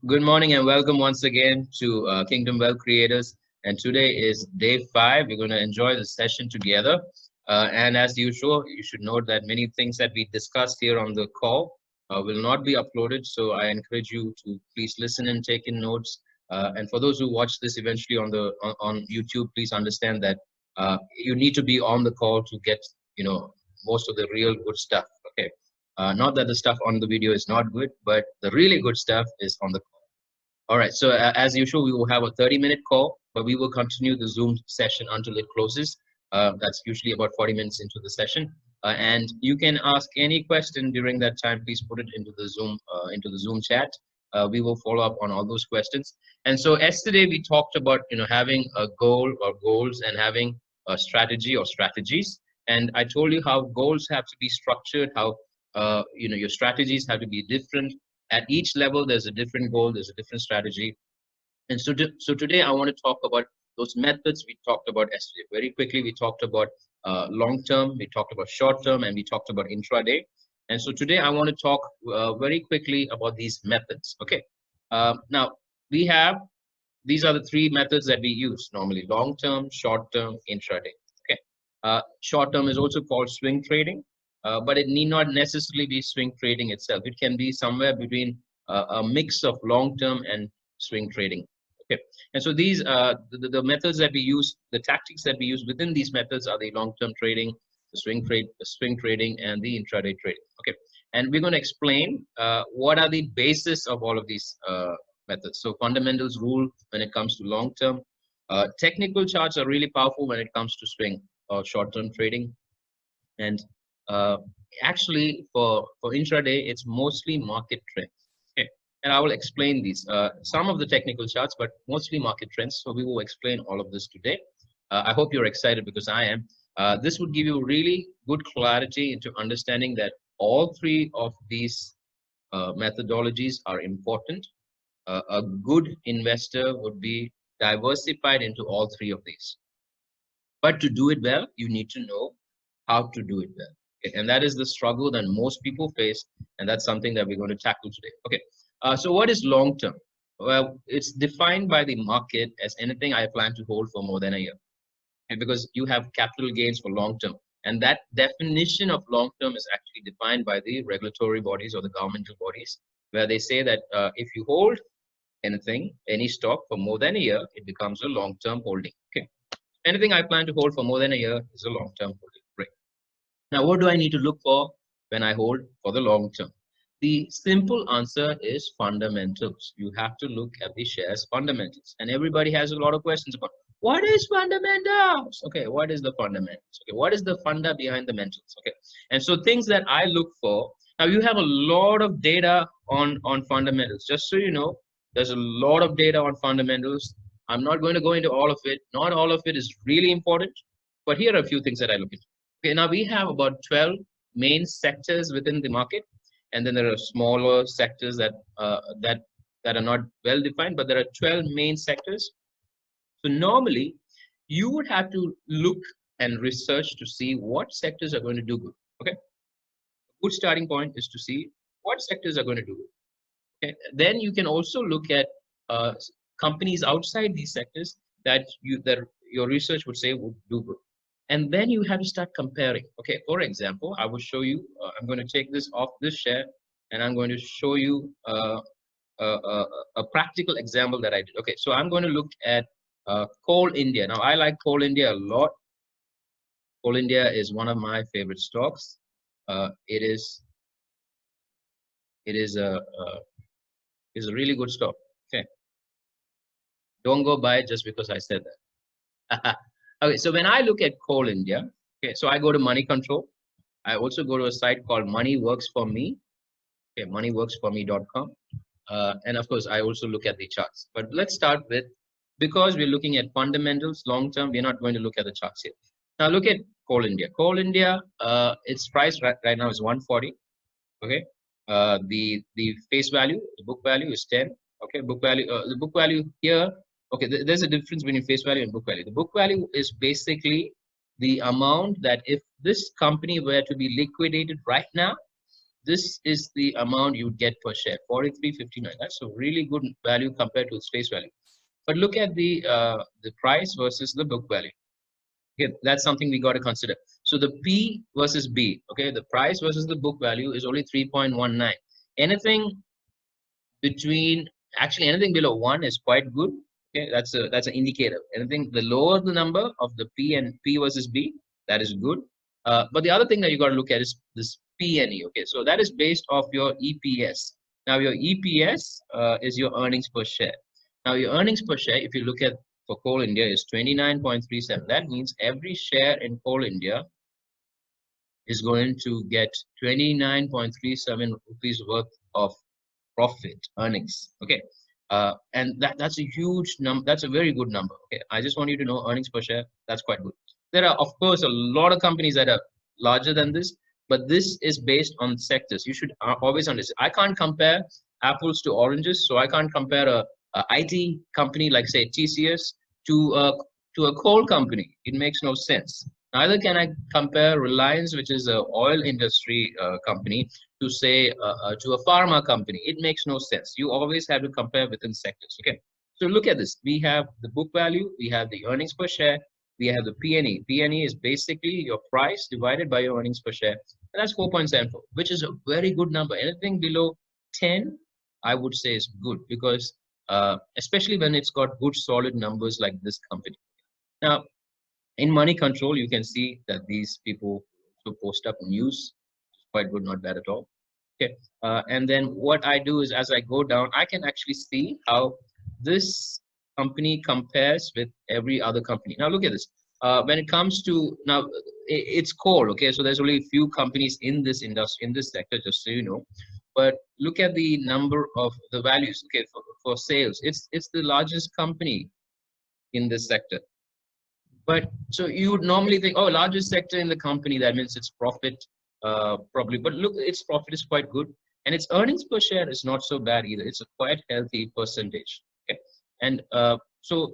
Good morning and welcome once again to Kingdom Wealth Creators. And today is day 5. We're going to enjoy the session together. And as usual, you should note that many things that we discussed here on the call will not be uploaded. So I encourage you to please listen and take in notes. And for those who watch this eventually on YouTube, please understand that you need to be on the call to get most of the real good stuff. Okay. Not that the stuff on the video is not good, but the really good stuff is on the call. All right, so as usual, we will have a 30-minute call, but we will continue the Zoom session until it closes. That's usually about 40 minutes into the session. And you can ask any question during that time. Please put it into the Zoom chat. We will follow up on all those questions. And so yesterday we talked about having a goal or goals and having a strategy or strategies. And I told you how goals have to be structured, how your strategies have to be different. At each level, there's a different goal, there's a different strategy. And so today I want to talk about those methods we talked about yesterday. Very quickly, we talked about long term, we talked about short term, and we talked about intraday. And so today I want to talk very quickly about these methods. Okay. Now, these are the 3 methods that we use normally: long term, short term, intraday. Okay. Short term is also called swing trading. But it need not necessarily be swing trading itself. It can be somewhere between a mix of long-term and swing trading. Okay, and so these the methods that we use, the tactics that we use within these methods are the long-term trading, the swing trading, and the intraday trading. Okay, and we're going to explain what are the basis of all of these methods. So fundamentals rule when it comes to long-term. Technical charts are really powerful when it comes to swing or short-term trading, and actually for intraday it's mostly market trends. Okay, and I will explain these some of the technical charts, but mostly market trends. So we will explain all of this today. I hope you're excited, because I am. This would give you really good clarity into understanding that all 3 of these methodologies are important. A good investor would be diversified into all 3 of these, but to do it well you need to know how to do it well. Okay, and that is the struggle that most people face, and that's something that we're going to tackle today. Okay, so what is long term? Well, it's defined by the market as anything I plan to hold for more than a year, and because you have capital gains for long term, and that definition of long term is actually defined by the regulatory bodies or the governmental bodies, where they say that if you hold any stock for more than a year, it becomes a long term holding. Okay, anything I plan to hold for more than a year is a long term holding. Now, what do I need to look for when I hold for the long term? The simple answer is fundamentals. You have to look at the shares fundamentals. And everybody has a lot of questions about what is fundamentals? Okay, what is the fundamentals? Okay, what is the funda behind the mentals? Okay, and so things that I look for. Now, you have a lot of data on fundamentals. Just so you know, there's a lot of data on fundamentals. I'm not going to go into all of it. Not all of it is really important, but here are a few things that I look into. Okay, now we have about 12 main sectors within the market, and then there are smaller sectors that are not well defined, but there are 12 main sectors. So normally, you would have to look and research to see what sectors are going to do good. Okay, a good starting point is to see what sectors are going to do good. Okay, then you can also look at companies outside these sectors that your research would say would do good. And then you have to start comparing. Okay, for example, I will show you, I'm going to take this off this share, and I'm going to show you a practical example that I did. Okay, so I'm going to look at Coal India. Now, I like Coal India a lot. Coal India is one of my favorite stocks. It is a really good stock. Okay, don't go buy it just because I said that. Okay, so when I look at Coal India, okay, so I go to Money Control. I also go to a site called Money Works For Me. Okay, moneyworksforme.com. And of course, I also look at the charts. But let's start with, because we're looking at fundamentals long term, we're not going to look at the charts here. Now look at Coal India. Coal India, its price right now is 140. Okay, the face value, the book value is 10. Okay, the book value here. Okay, there's a difference between face value and book value. The book value is basically the amount that if this company were to be liquidated right now, this is the amount you would get per share, 43.59. That's a really good value compared to its face value. But look at the price versus the book value. Okay, that's something we got to consider. So the P versus B, okay, the price versus the book value is only 3.19. Anything between, actually anything below 1 is quite good. Okay, that's an indicator. Anything the lower the number of the P versus B, that is good. But the other thing that you got to look at is this P and E. Okay, so that is based off your EPS. Now your EPS is your earnings per share. Now your earnings per share, if you look at for Coal India, is 29.37. That means every share in Coal India is going to get 29.37 rupees worth of profit earnings. Okay, and that's a huge number. That's a very good number. Okay, I just want you to know earnings per share, that's quite good. There are of course a lot of companies that are larger than this, but this is based on sectors. You should always understand, I can't compare apples to oranges. So I can't compare a IT company like say TCS to a coal company. It makes no sense. Neither can I compare Reliance, which is a oil industry company, to say to a pharma company. It makes no sense. You always have to compare within sectors. Okay, so look at this. We have the book value, we have the earnings per share, we have the P&E. P&E is basically your price divided by your earnings per share, and that's 4.74, which is a very good number. Anything below 10, I would say is good, because especially when it's got good solid numbers like this company. Now, in Money Control, you can see that these people also post up news. Quite good, not bad at all. Okay, and then what I do is as I go down, I can actually see how this company compares with every other company. Now look at this. When it comes to now, it's coal. Okay, so there's only a few companies in this industry, in this sector, just so you know. But look at the number of the values. Okay, for sales, it's the largest company in this sector. But so you would normally think, oh, largest sector in the company, that means its profit probably. But look, its profit is quite good, and its earnings per share is not so bad either. It's a quite healthy percentage. Okay, and so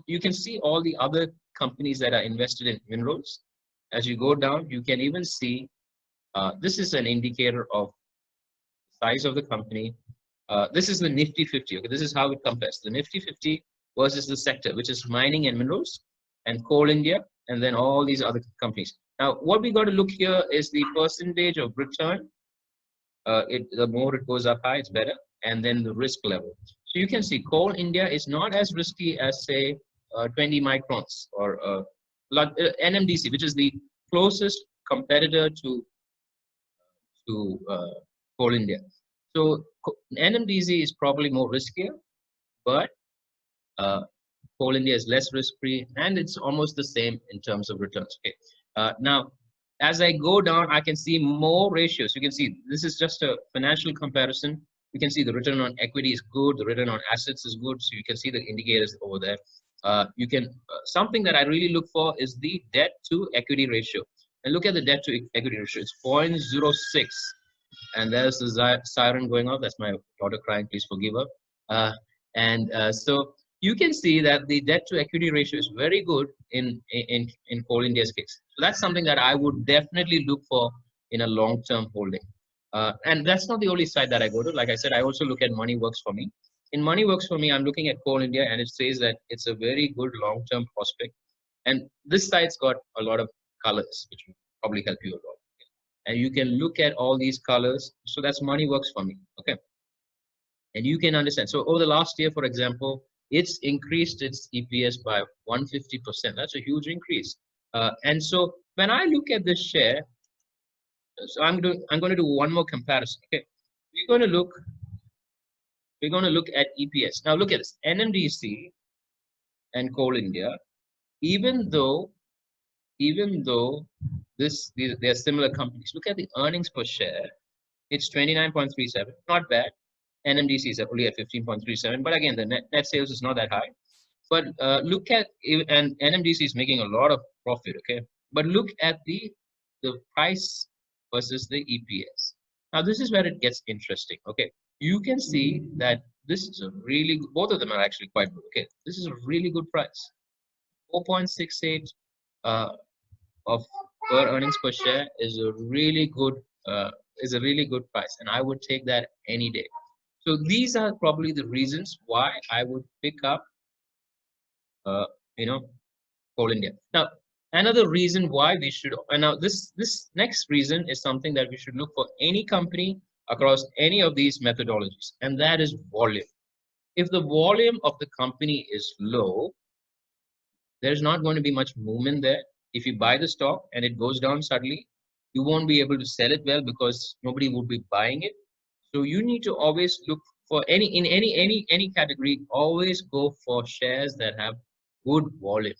you can see all the other companies that are invested in minerals. As you go down, you can even see this is an indicator of size of the company. This is the Nifty 50. Okay, this is how it compares. The Nifty 50 versus the sector, which is mining and minerals, and Coal India, and then all these other companies. Now, what we got to look here is the percentage of return. The more it goes up high, it's better, and then the risk level. So you can see Coal India is not as risky as say 20 microns or NMDC, which is the closest competitor to Coal India. So NMDC is probably more riskier, but Coal India is less risk-free, and it's almost the same in terms of returns. Okay. Now, as I go down, I can see more ratios. You can see this is just a financial comparison. You can see the return on equity is good, the return on assets is good. So you can see the indicators over there. You can something that I really look for is the debt to equity ratio. And look at the debt to equity ratio. It's 0.06. And there's the siren going off. That's my daughter crying. Please forgive her. So you can see that the debt to equity ratio is very good in Coal India's case. So that's something that I would definitely look for in a long-term holding. And that's not the only site that I go to. Like I said, I also look at Money Works for Me. In Money Works for Me, I'm looking at Coal India, and it says that it's a very good long-term prospect. And this site's got a lot of colors, which will probably help you a lot. And you can look at all these colors. So that's Money Works for Me. Okay. And you can understand. So over the last year, for example, it's increased its EPS by 150%. That's a huge increase. And so when I look at this share, so I'm going to do one more comparison. Okay, we're going to look at EPS. Now look at this, NMDC and Coal India. Even though they're similar companies, look at the earnings per share. It's 29.37, not bad. NMDC is only at 15.37, but again, the net sales is not that high. But look at, and NMDC is making a lot of profit, okay? But look at the price versus the EPS. Now, this is where it gets interesting, okay? You can see that this is a really good, both of them are actually quite good, okay? This is a really good price. 4.68 of per earnings per share is a really good is a really good price, and I would take that any day. So these are probably the reasons why I would pick up, uh, you know, Coal India. Now, another reason why we should, and now this next reason is something that we should look for any company across any of these methodologies, and that is volume. If the volume of the company is low, there's not going to be much movement there. If you buy the stock and it goes down suddenly, you won't be able to sell it well because nobody would be buying it. So you need to always look for any category, always go for shares that have good volume.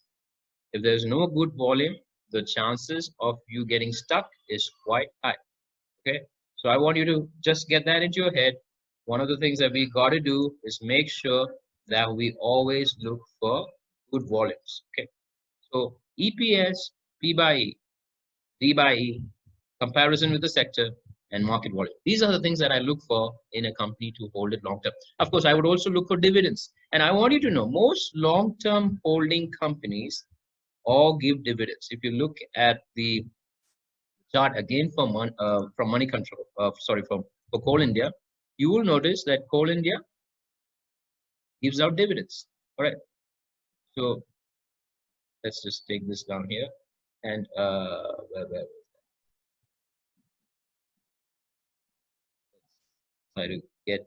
If there's no good volume, the chances of you getting stuck is quite high. Okay. So I want you to just get that into your head. One of the things that we got to do is make sure that we always look for good volumes. Okay. So EPS, P by E, D by E, comparison with the sector, and market volume. These are the things that I look for in a company to hold it long term. Of course, I would also look for dividends. And I want you to know most long term holding companies all give dividends. If you look at the chart again from Money Control, for Coal India, you will notice that Coal India gives out dividends. All right. So let's just take this down here and try to get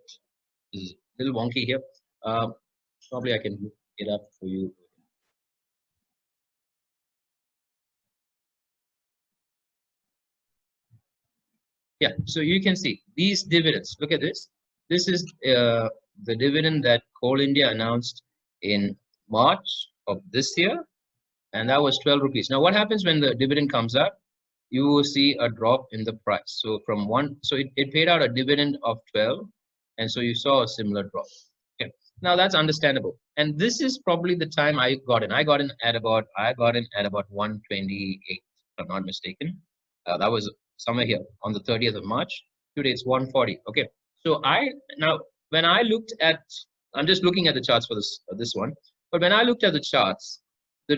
this is a little wonky here. Probably I can look it up for you. Yeah, so you can see these dividends. Look at this. This is the dividend that Coal India announced in March of this year, and that was 12 rupees. Now, what happens when the dividend comes up? You will see a drop in the price. So from one, so it paid out a dividend of 12, and so you saw a similar drop. Okay, now that's understandable. And this is probably the time I got in. I got in at about 128, if I'm not mistaken. That was somewhere here on the 30th of March. Today it's 140. Okay, so now when I looked at, I'm just looking at the charts for this one. But when I looked at the charts, the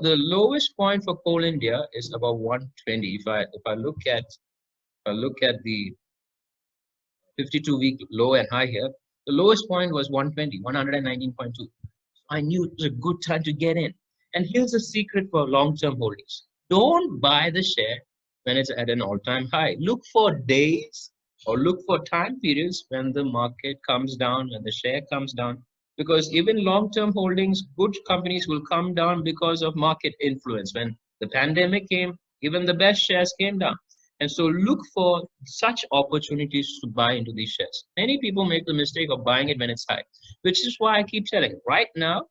lowest point for Coal India is about 120. If I look at the 52-week low and high here, the lowest point was 120, 119.2. I knew it was a good time to get in. And here's a secret for long-term holdings. Don't buy the share when it's at an all-time high. Look for days or look for time periods when the market comes down, when the share comes down. Because even long-term holdings, good companies will come down because of market influence. When the pandemic came, even the best shares came down. And so look for such opportunities to buy into these shares. Many people make the mistake of buying it when it's high, which is why I keep telling right now,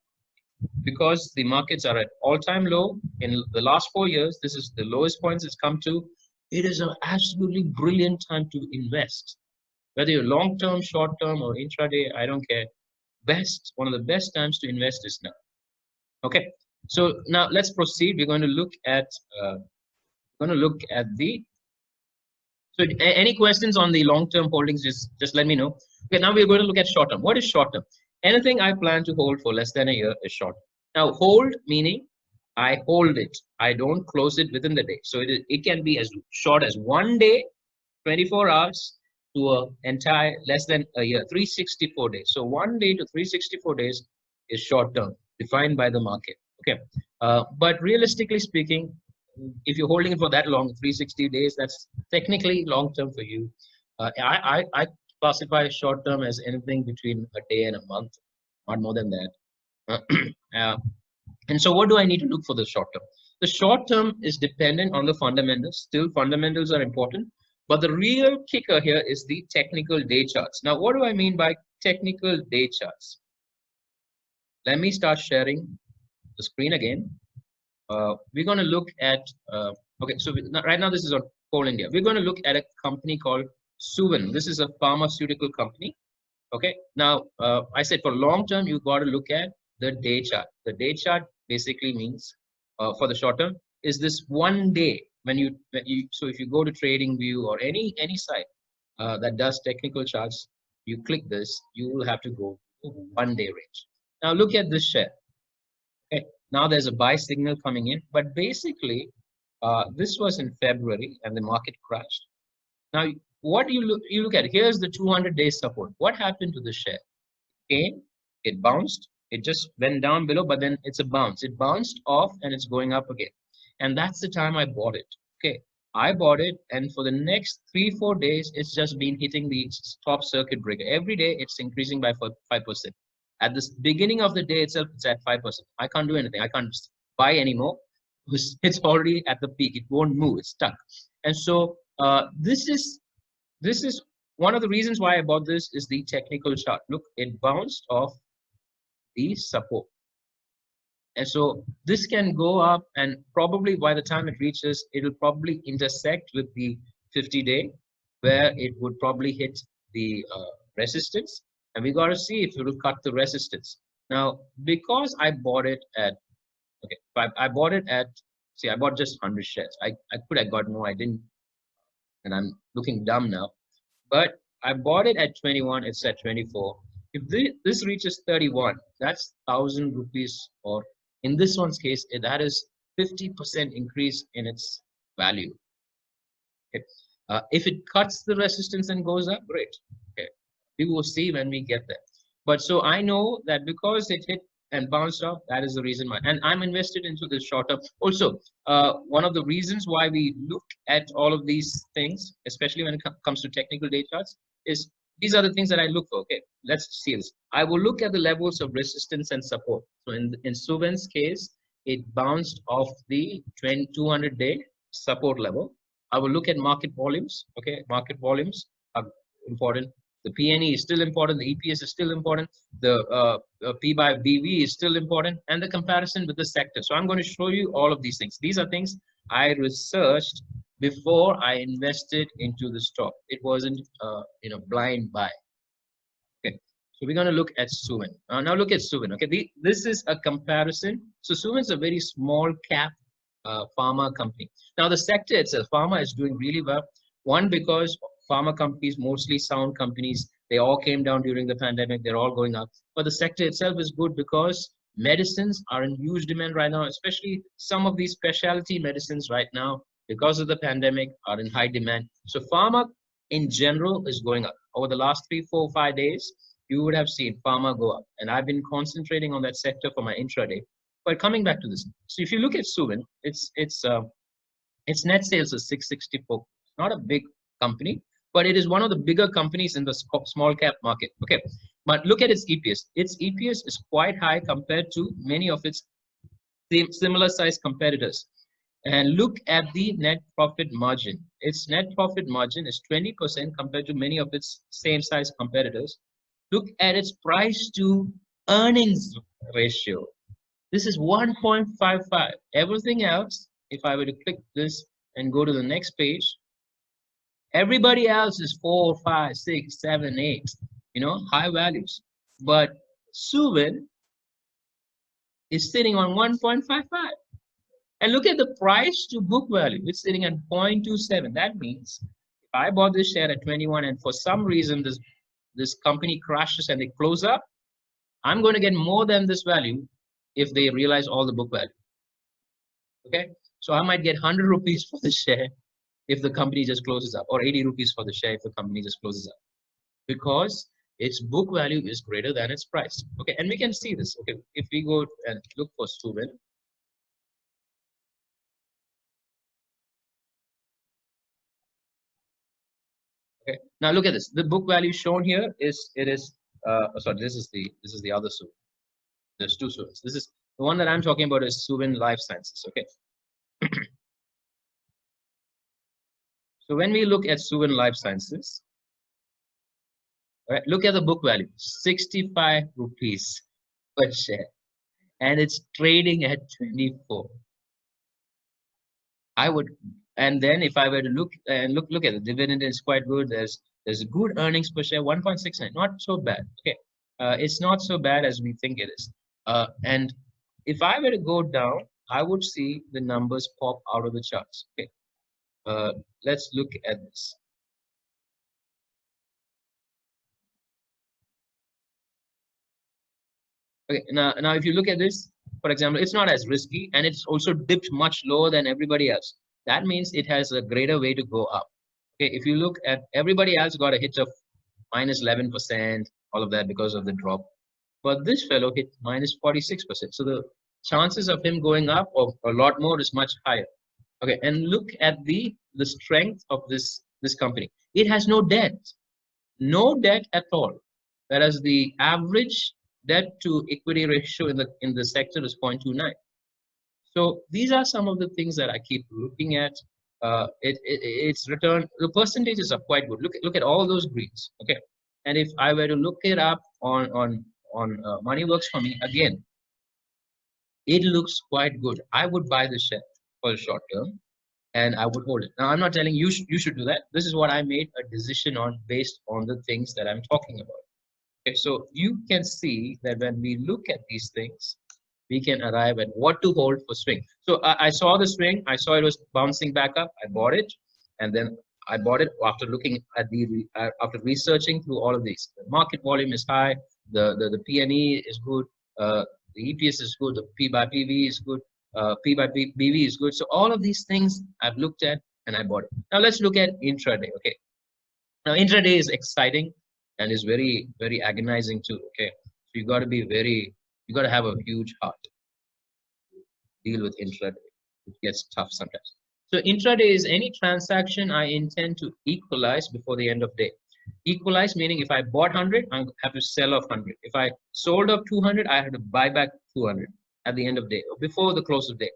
because the markets are at all-time low in the last 4 years, this is the lowest points it's come to. It is an absolutely brilliant time to invest. Whether you're long-term, short-term, or intraday, I don't care. One of the best times to invest is now. Okay, so now let's proceed. We're going to look at the. So any questions on the long-term holdings? Just let me know. Okay, now we're going to look at short-term. What is short-term? Anything I plan to hold for less than a year is short. Now, hold meaning I hold it. I don't close it within the day. So it can be as short as 1 day, 24 hours, to a entire less than a year, 364 days. So 1 day to 364 days is short-term, defined by the market. Okay, but realistically speaking, if you're holding it for that long, 360 days, that's technically long-term for you. I classify short-term as anything between a day and a month, not more than that. And so what do I need to look for the short term? The short term is dependent on the fundamentals. Still, fundamentals are important. But the real kicker here is the technical day charts. Now, what do I mean by technical day charts? Let me start sharing the screen again. We're going to look at, okay, so right now this is on Coal India. We're going to look at a company called Suven. This is a pharmaceutical company. Okay, now I said for long term, you got to look at the day chart. The day chart basically means for the short term is this 1 day so if you go to TradingView or any site that does technical charts, you click this, you will have to go to 1 day range. Now look at this share. Okay, now there's a buy signal coming in, but basically this was in February and the market crashed. Now, what you look at, here's the 200-day support. What happened to the share? Came, it bounced, it just went down below, but then it's a bounce. It bounced off and it's going up again. And that's the time I bought it. Okay. I bought it, and for the next 3-4 days, it's just been hitting the top circuit breaker. Every day, it's increasing by 5%. At the beginning of the day itself, it's at 5%. I can't do anything. I can't buy anymore. It's already at the peak. It won't move. It's stuck. And so this is one of the reasons why I bought this is the technical chart. Look, it bounced off the support. And so this can go up, and probably by the time it reaches, it'll probably intersect with the 50-day, where it would probably hit the resistance. And we got to see if it will cut the resistance. Now, because I bought it at, okay, I bought it at, see, I bought just 100 shares. I could have got more, I didn't, and I'm looking dumb now. But I bought it at 21, it's at 24. If this reaches 31, that's 1,000 rupees, or in this one's case, that is 50% increase in its value. Okay. If it cuts the resistance and goes up, great. Okay, we will see when we get there. But so I know that because it hit and bounced off, that is the reason why. And I'm invested into the short term. Also, one of the reasons why we look at all of these things, especially when it comes to technical day charts, is these are the things that I look for. Okay, let's see this. I will look at the levels of resistance and support. So in Suven's case, it bounced off the 200-day support level. I will look at market volumes. Okay, market volumes are important. The PNE is still important. The EPS is still important. The P by BV is still important, and the comparison with the sector. So I'm going to show you all of these things. These are things I researched before I invested into the stock. It wasn't blind buy. Okay, so we're going to look at Suven. Now look at Suven. Okay, this is a comparison. So Suven is a very small cap pharma company. Now the sector itself, pharma is doing really well. One, because pharma companies, mostly sound companies, they all came down during the pandemic. They're all going up. But the sector itself is good because medicines are in huge demand right now, especially some of these specialty medicines right now, because of the pandemic, are in high demand. So pharma in general is going up. Over the last 3, 4, 5 days, you would have seen pharma go up. And I've been concentrating on that sector for my intraday. But coming back to this, so if you look at Suven, its net sales is 664. Not a big company, but it is one of the bigger companies in the small cap market. Okay, but look at its EPS. Its EPS is quite high compared to many of its similar size competitors. And look at the net profit margin. Its net profit margin is 20% compared to many of its same size competitors. Look at its price to earnings ratio. This is 1.55. Everything else, if I were to click this and go to the next page, everybody else is 4, 5, 6, 7, 8, high values. But Suven is sitting on 1.55. And look at the price to book value. It's sitting at 0.27. That means if I bought this share at 21 and for some reason this company crashes and they close up, I'm going to get more than this value if they realize all the book value. Okay, so I might get 100 rupees for the share if the company just closes up, or 80 rupees for the share if the company just closes up, because its book value is greater than its price. Okay, and we can see this. Okay, if we go and look for Suven, okay, now look at this. The book value shown here is sorry, this is the other Suven. There's two Suvens. This is the one that I'm talking about is Suven Life Sciences. Okay. So when we look at Suven Life Sciences, right, look at the book value, 65 rupees per share, and it's trading at 24. I would, and then if I were to look at the dividend, is quite good. There's good earnings per share, 1.69, not so bad. Okay, it's not so bad as we think it is. And if I were to go down, I would see the numbers pop out of the charts. Okay. Let's look at this. Okay, now if you look at this, for example, it's not as risky and it's also dipped much lower than everybody else. That means it has a greater way to go up. Okay, if you look at everybody else got a hit of minus 11%, all of that because of the drop. But this fellow hit minus 46%. So the chances of him going up or a lot more is much higher. Okay, and look at the strength of this company. It has no debt at all. Whereas the average debt to equity ratio in the sector is 0.29. So these are some of the things that I keep looking at. Its return, the percentages are quite good. Look at all those greens. Okay, and if I were to look it up on Money Works for me again, it looks quite good. I would buy the share for the short term, and I would hold it. Now I'm not telling you should do that. This is what I made a decision on based on the things that I'm talking about. Okay, so you can see that when we look at these things, we can arrive at what to hold for swing. So I saw the swing, I saw it was bouncing back up, I bought it, and then I bought it after looking at after researching through all of these. The market volume is high, the PNE is good, the EPS is good, the P by PV is good, P by BV is good. So all of these things I've looked at and I bought it. Now let's look at intraday. Okay, now intraday is exciting and is very agonizing too. Okay, so you got to have a huge heart to deal with intraday. It gets tough sometimes. So intraday is any transaction I intend to equalize before the end of day. Equalize meaning if I bought 100, I have to sell off 100. If I sold off 200, I have to buy back 200 at the end of day or before the close of day.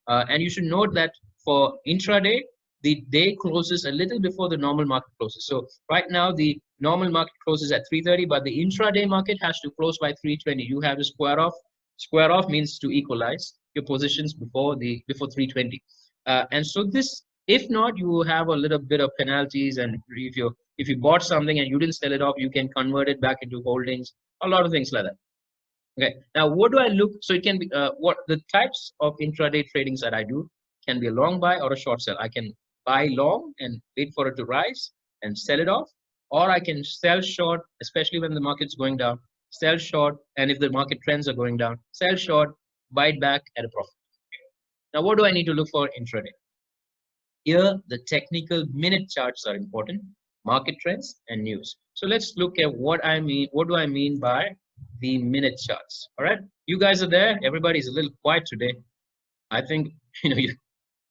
And you should note that for intraday, the day closes a little before the normal market closes. So right now the normal market closes at 3:30, but the intraday market has to close by 3:20. You have to square off. Square off means to equalize your positions before 3:20. And so this, if not, you will have a little bit of penalties. And if you bought something and you didn't sell it off, you can convert it back into holdings. A lot of things like that. Okay. Now, what do I look? So it can be what the types of intraday tradings that I do can be a long buy or a short sell. I can buy long and wait for it to rise and sell it off, or I can sell short, especially when the market's going down. Sell short, and if the market trends are going down, sell short, buy it back at a profit. Now, what do I need to look for intraday? Here, the technical minute charts are important, market trends and news. So let's look at what I mean. What do I mean by the minute charts? All right, you guys are there. Everybody's a little quiet today. I think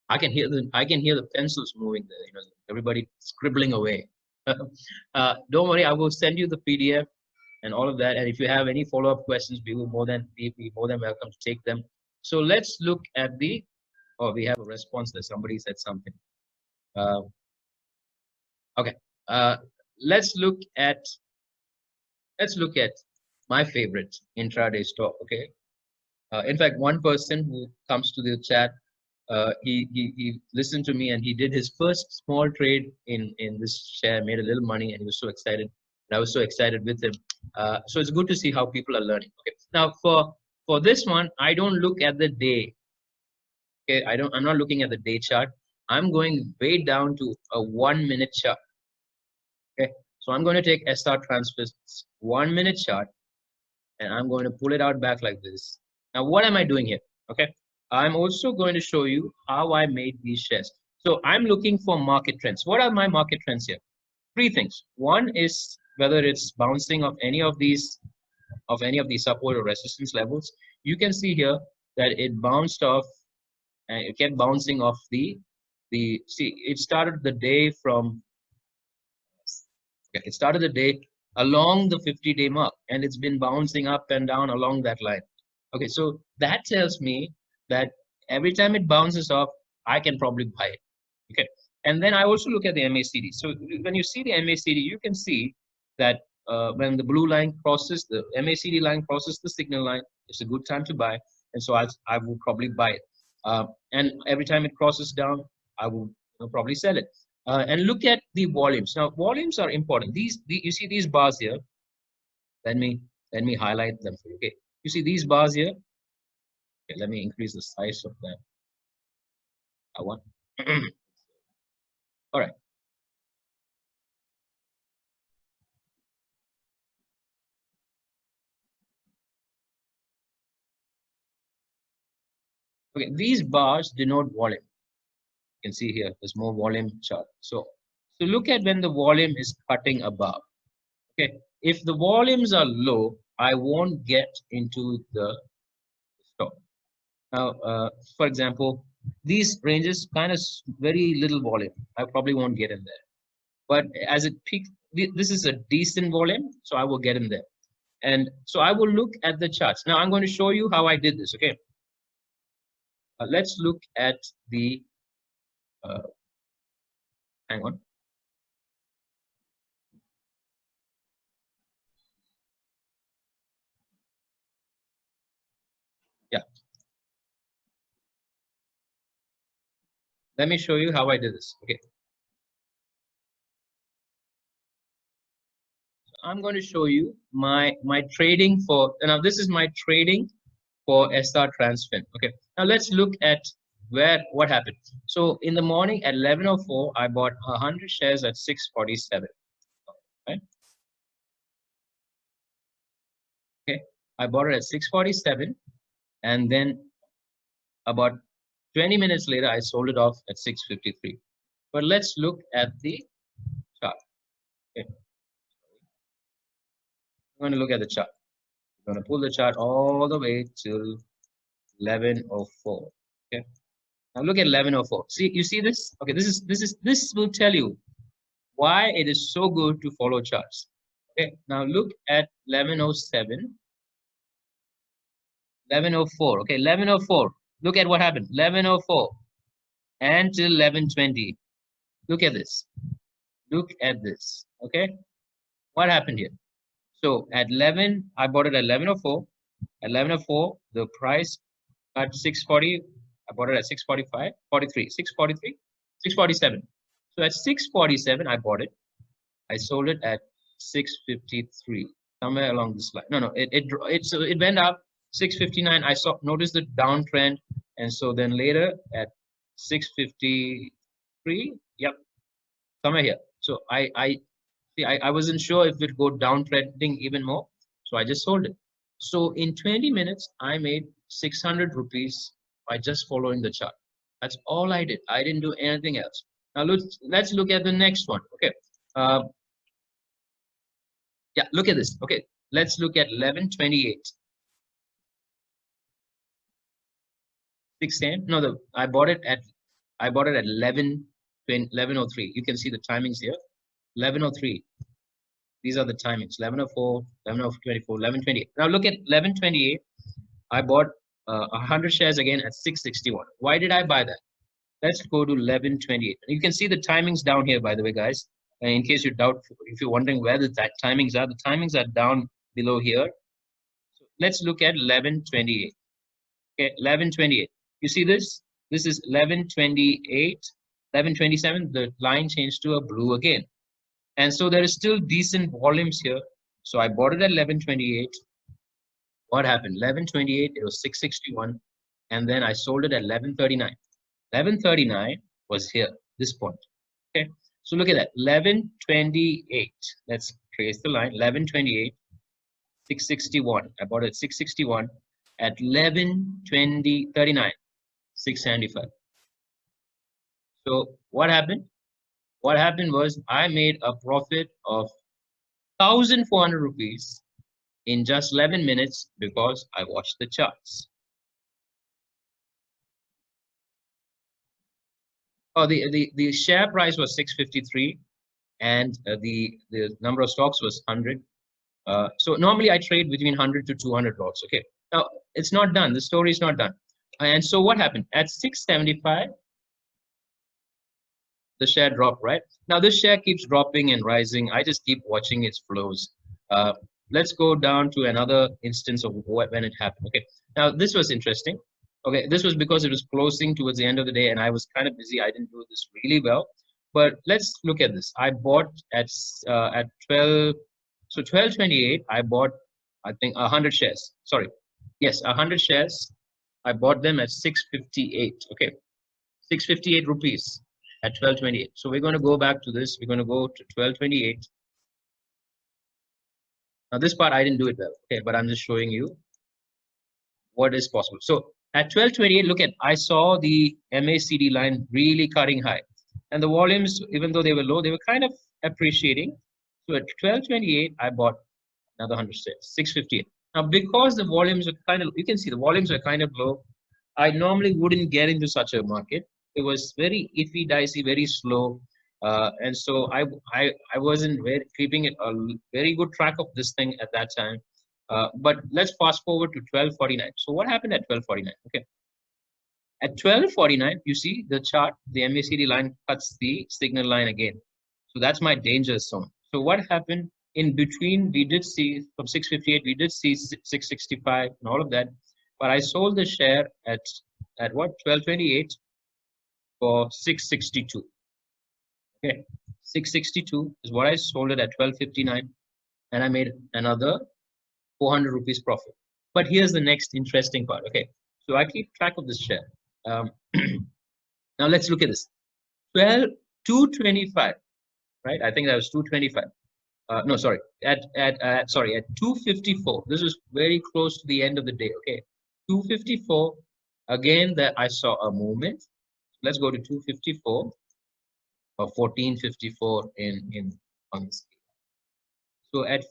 I can hear the pencils moving there. Everybody scribbling away. Don't worry, I will send you the PDF and all of that. And if you have any follow-up questions, we will be more than welcome to take them. So let's look at the. Oh, we have a response there. Somebody said something. Okay. Let's look at my favorite intraday stock. Okay. In fact, one person who comes to the chat, he listened to me and he did his first small trade in this share, made a little money, and he was so excited. And I was so excited with him. So it's good to see how people are learning. Okay. Now for this one, I don't look at the day. Okay, I'm not looking at the day chart. I'm going way down to a 1 minute chart. Okay, so I'm going to take SR transfers 1 minute chart and I'm going to pull it out back like this. Now, what am I doing here? Okay, I'm also going to show you how I made these shares. So I'm looking for market trends. What are my market trends here? Three things. One is whether it's bouncing of any of these support or resistance levels. You can see here that it bounced off and it kept bouncing off see it started the day along the 50-day mark, and it's been bouncing up and down along that line. Okay, so that tells me that every time it bounces off, I can probably buy it. Okay, and then I also look at the MACD. So when you see the MACD, you can see that when the blue line crosses, the MACD line crosses the signal line, it's a good time to buy, and so I will probably buy it. And every time it crosses down, I will probably sell it. And look at the volumes. Now, volumes are important. You see these bars here. Let me highlight them for you. Okay, you see these bars here. Okay, let me increase the size of that. I want. All right. Okay, these bars denote volume. You can see here, there's more volume chart. So So look at when the volume is cutting above. Okay, if the volumes are low, I won't get into the stock. Now, for example, these ranges kind of very little volume. I probably won't get in there. But as it peaks, this is a decent volume, so I will get in there. And so I will look at the charts. Now I'm going to show you how I did this. Okay, let's look at the. Hang on. Yeah, let me show you how I did this. Okay, I'm going to show you my trading for. Now this is my trading for SR Transfin. Okay, now let's look at what happened. So in the morning at 11:04, I bought 100 shares at 647. Right? Okay, I bought it at 647, and then about 20 minutes later, I sold it off at 653. But let's look at the chart. Okay, I'm going to look at the chart. I'm going to pull the chart all the way till 11:04. Okay. Now look at 11:04. See, you see this? Okay, this will tell you why it is so good to follow charts. Okay, now look at 11:07, 11:04. Okay, 11:04. Look at what happened. 11:04 until 11:20. Look at this. Look at this. Okay, what happened here? So at 11, I bought it at 11:04. At 11:04, the price at 640. I bought it at 645, 43, 643, 647. So at 647, I bought it. I sold it at 653, somewhere along this line. No, it went up 659. I noticed the downtrend, and so then later at 653, yep, somewhere here. So I wasn't sure if it go downtrending even more, so I just sold it. So in 20 minutes, I made 600 rupees by just following the chart. That's all I did. I didn't do anything else. Now let's look at the next one. Okay. Yeah, look at this. Okay, let's look at 11:28. 6 a.m. No, I bought it at 11:03. You can see the timings here. 11:03. These are the timings. 11:04, 11:24, 11:28. Now look at 11:28. I bought 100 shares again at 661. Why did I buy that? Let's go to 11:28. You can see the timings down here, by the way, guys. In case you doubt, if you're wondering where the timings are down below here. So let's look at 11:28. Okay, 11:28. You see this? This is 11:28, 11:27. The line changed to a blue again, and so there is still decent volumes here. So I bought it at 11:28. What happened? 11:28. It was 661, and then I sold it at 11:39. 11:39 was here. This point. Okay. So look at that, 11:28. Let's trace the line. 11:28, 661. I bought it at 661. At 11:39, 675. So what happened? What happened was I made a profit of 1,400 rupees in just 11 minutes because I watched the charts. Oh, the share price was 653, and the number of stocks was 100. So normally I trade between 100 to 200 lots. Okay, now it's not done. The story is not done. And so what happened at 675? The share dropped, right? Now this share keeps dropping and rising. I just keep watching its flows. Let's go down to another instance of when it happened. Okay, now this was interesting. Okay, this was because it was closing towards the end of the day and I was kind of busy. I didn't do this really well. But let's look at this. I bought at 12. So 12:28, I bought, I think, 100 shares. Sorry. Yes, 100 shares. I bought them at 658. Okay, 658 rupees at 12:28. So we're going to go back to this. We're going to go to 12:28. Now this part I didn't do it well. Okay, but I'm just showing you what is possible. So at 12:28, look at, I saw the MACD line really cutting high. And the volumes, even though they were low, they were kind of appreciating. So at 12.28, I bought another 100 shares, 658. Now, because the volumes are kind of, you can see the volumes are kind of low, I normally wouldn't get into such a market. It was very iffy, dicey, very slow. And so I wasn't very, keeping it a very good track of this thing at that time. But let's fast forward to 12.49. So what happened at 12.49? Okay. At 12.49, you see the chart, the MACD line cuts the signal line again. So that's my danger zone. So what happened in between? We did see from 658, we did see 665 and all of that. But I sold the share at what? 12.28 for 662. Okay, 662 is what I sold it at 12.59, and I made another 400 rupees profit. But here's the next interesting part. Okay, so I keep track of this share. Now let's look at this. 225, right? I think that was 225. No, sorry, at 254. This was very close to the end of the day. Okay, 254. Again, that I saw a movement. Let's go to 254 or 1454 in on this. So at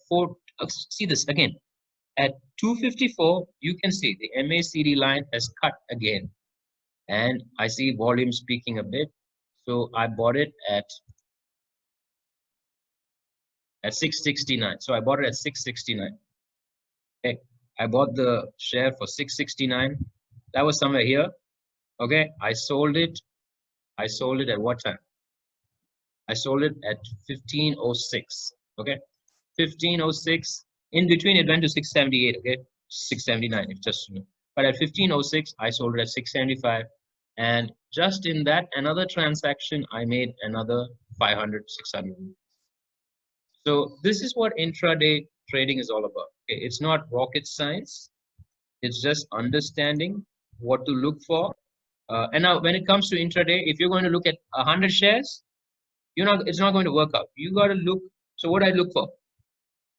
see this again. At 254, you can see the MACD line has cut again, and I see volumes peaking a bit. So I bought it at 669. So I bought it at 669. Okay, I bought the share for 669. That was somewhere here. Okay, I sold it. I sold it at what time? I sold it at 1506. Okay, 1506. In between, it went to 678. Okay, 679. If just to know. But at 1506, I sold it at 675. And just in that another transaction, I made another 500, 600. So this is what intraday trading is all about. Okay, it's not rocket science. It's just understanding what to look for. And now, when it comes to intraday, if you're going to look at 100 shares, it's not going to work out. You got to look. So what I look for,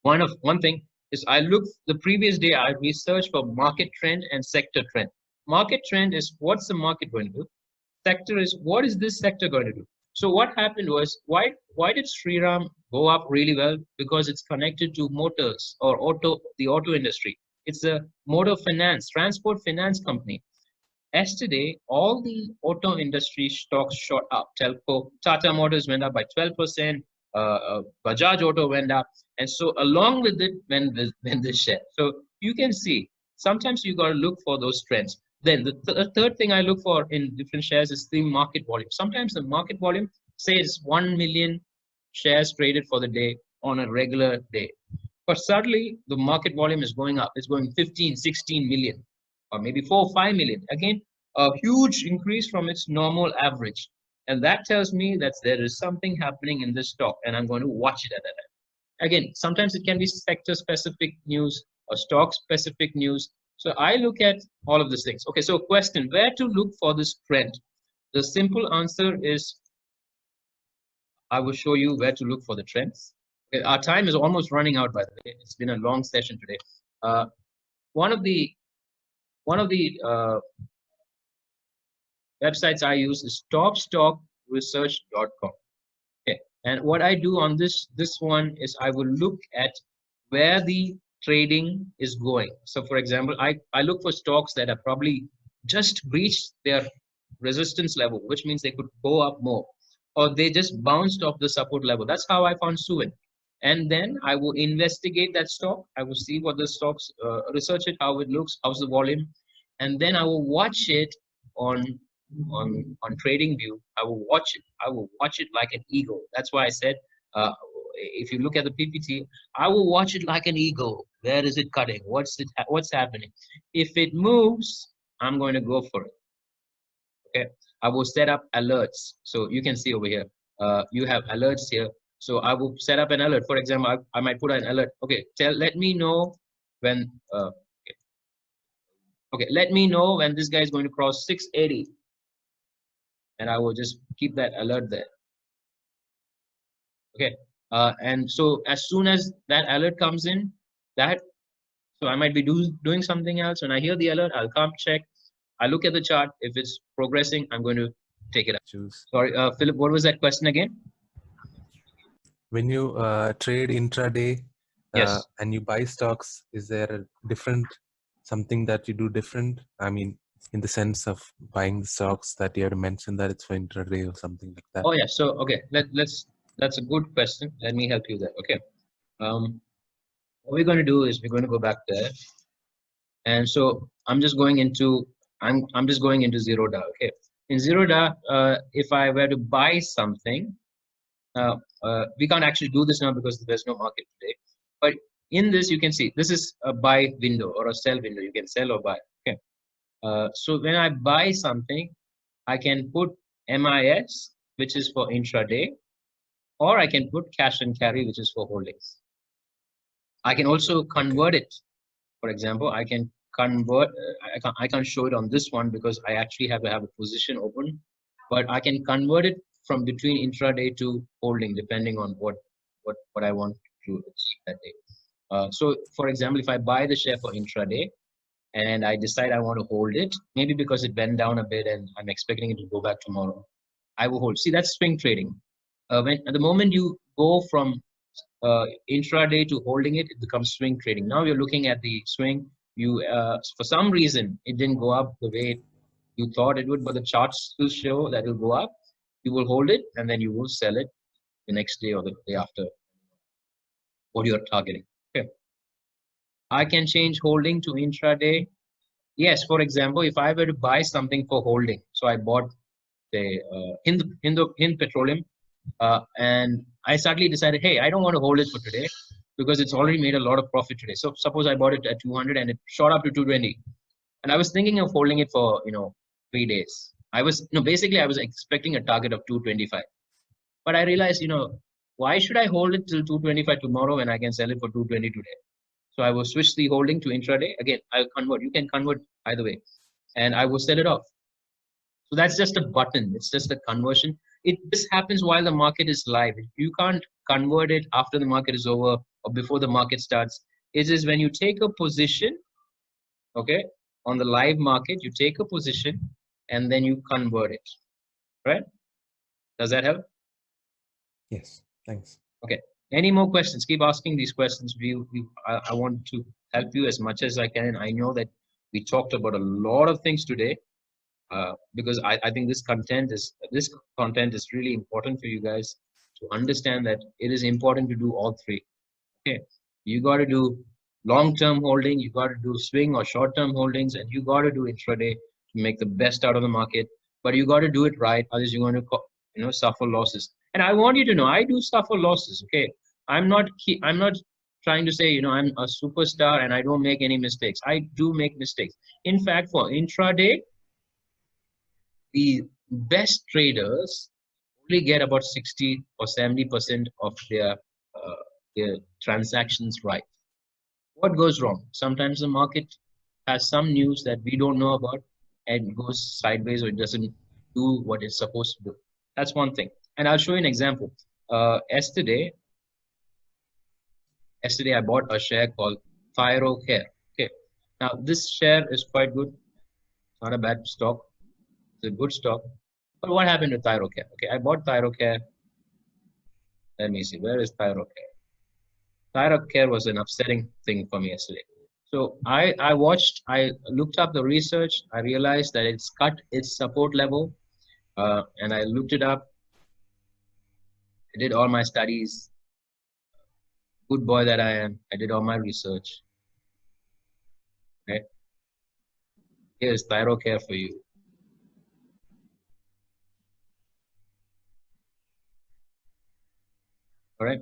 one thing is I look the previous day. I research for market trend and sector trend. Market trend is what's the market going to do. Sector is what is this sector going to do. So what happened was why did Sriram go up really well? Because it's connected to motors or the auto industry. It's a motor finance, transport finance company. Yesterday, all the auto industry stocks shot up. Telco, Tata Motors went up by 12%. Bajaj Auto went up, and so along with it went this share. So you can see sometimes you got to look for those trends. Then the third thing I look for in different shares is the market volume. Sometimes the market volume, say it's 1 million shares traded for the day on a regular day, but suddenly the market volume is going up. It's going 15, 16 million, or maybe 4, 5 million. Again, a huge increase from its normal average. And that tells me that there is something happening in this stock, and I'm going to watch it at that time. Again, sometimes it can be sector-specific news or stock-specific news. So I look at all of these things. Okay, so question, where to look for this trend? The simple answer is I will show you where to look for the trends. Okay, our time is almost running out, by the way. It's been a long session today. One of the websites I use is topstockresearch.com. Okay, and what I do on this one is I will look at where the trading is going. So for example, I look for stocks that have probably just breached their resistance level, which means they could go up more, or they just bounced off the support level. That's how I found Suven. And then I will investigate that stock. I will see what the stocks, research it, how it looks, how's the volume, and then I will watch it on TradingView. I will watch it. I will watch it like an eagle. That's why I said, if you look at the PPT, I will watch it like an eagle. Where is it cutting? What's happening? If it moves, I'm going to go for it. Okay. I will set up alerts. So you can see over here, you have alerts here. So I will set up an alert. For example, I might put an alert. Okay, let me know when. Okay, let me know when this guy is going to cross 680. And I will just keep that alert there. Okay, and so as soon as that alert comes in, so I might be doing something else. When I hear the alert, I'll come check. I look at the chart. If it's progressing, I'm going to take it up. Choose. Sorry, Philip, what was that question again? When you trade intraday Yes. and you buy stocks, is there a different something that you do different? I mean, in the sense of buying the stocks that you had mentioned that it's for intraday or something like that. Oh yeah. So okay, that's a good question. Let me help you there. Okay. What we're going to do is we're going to go back there, and so I'm just going into zero DA. Okay. In zero DA, if I were to buy something, we can't actually do this now because there's no market today. But in this, you can see this is a buy window or a sell window. You can sell or buy. Okay. So when I buy something, I can put MIS, which is for intraday, or I can put cash and carry, which is for holdings. I can also convert it. For example, I can convert. I can't show it on this one because I actually have to have a position open, but I can convert it from between intraday to holding, depending on what I want to achieve that day. So, for example, if I buy the share for intraday and I decide I want to hold it, maybe because it went down a bit and I'm expecting it to go back tomorrow, I will hold. See, that's swing trading. When at the moment you go from intraday to holding it, it becomes swing trading. Now you're looking at the swing. You for some reason it didn't go up the way you thought it would, but the charts still show that it'll go up. You will hold it and then you will sell it the next day or the day after what you're targeting. Okay. I can change holding to intraday. Yes, for example, if I were to buy something for holding, so I bought the Hind Petroleum, and I suddenly decided, hey, I don't want to hold it for today because it's already made a lot of profit today. So suppose I bought it at 200 and it shot up to 220, and I was thinking of holding it for 3 days. Basically I was expecting a target of 225, but I realized why should I hold it till 225 tomorrow when I can sell it for 220 today? So I will switch the holding to intraday. Again, I'll convert. You can convert either way, and I will sell it off. So that's just a button. It's just a conversion. This happens while the market is live. You can't convert it after the market is over or before the market starts. It is when you take a position, okay, on the live market, you take a position and then you convert it, right? Does that help? Yes, thanks. Okay. Any more questions? Keep asking these questions. I want to help you as much as I can. I know that we talked about a lot of things today. Because I think this content is really important for you guys to understand that it is important to do all three. Okay, you got to do long-term holding, you got to do swing or short-term holdings, and you got to do intraday to make the best out of the market. But you got to do it right, otherwise you're going to suffer losses. And I want you to know I do suffer losses. Okay, I'm not trying to say I'm a superstar and I don't make any mistakes. I do make mistakes. In fact, for intraday, the best traders only get about 60 or 70% of their transactions right. What goes wrong? Sometimes the market has some news that we don't know about and goes sideways or it doesn't do what it's supposed to do. That's one thing. And I'll show you an example. Yesterday I bought a share called Thyrocare. Okay. Now this share is quite good. It's not a bad stock. It's a good stock. But what happened to Thyrocare? Okay, I bought Thyrocare. Let me see. Where is Thyrocare? Thyrocare was an upsetting thing for me yesterday. So I looked up the research. I realized that it's cut its support level, and I looked it up. I did all my studies. Good boy that I am. I did all my research. Okay. Here's Thyrocare for you. All right.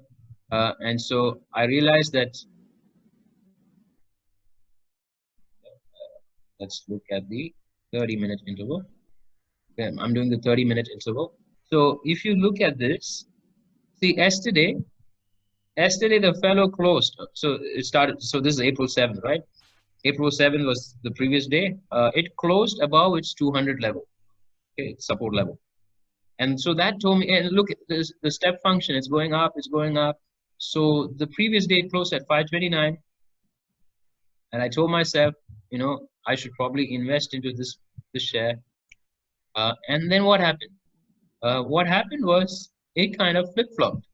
And so I realized that let's look at the 30-minute interval. Okay, I'm doing the 30-minute interval. So if you look at this, see yesterday the fellow closed. So it started. So this is April 7th, right? April 7th was the previous day. It closed above its 200 level, okay, support level. And so that told me, and look at this, the step function, it's going up, it's going up. So the previous day it closed at 529. And I told myself, I should probably invest into this share. And then what happened? What happened was it kind of flip-flopped.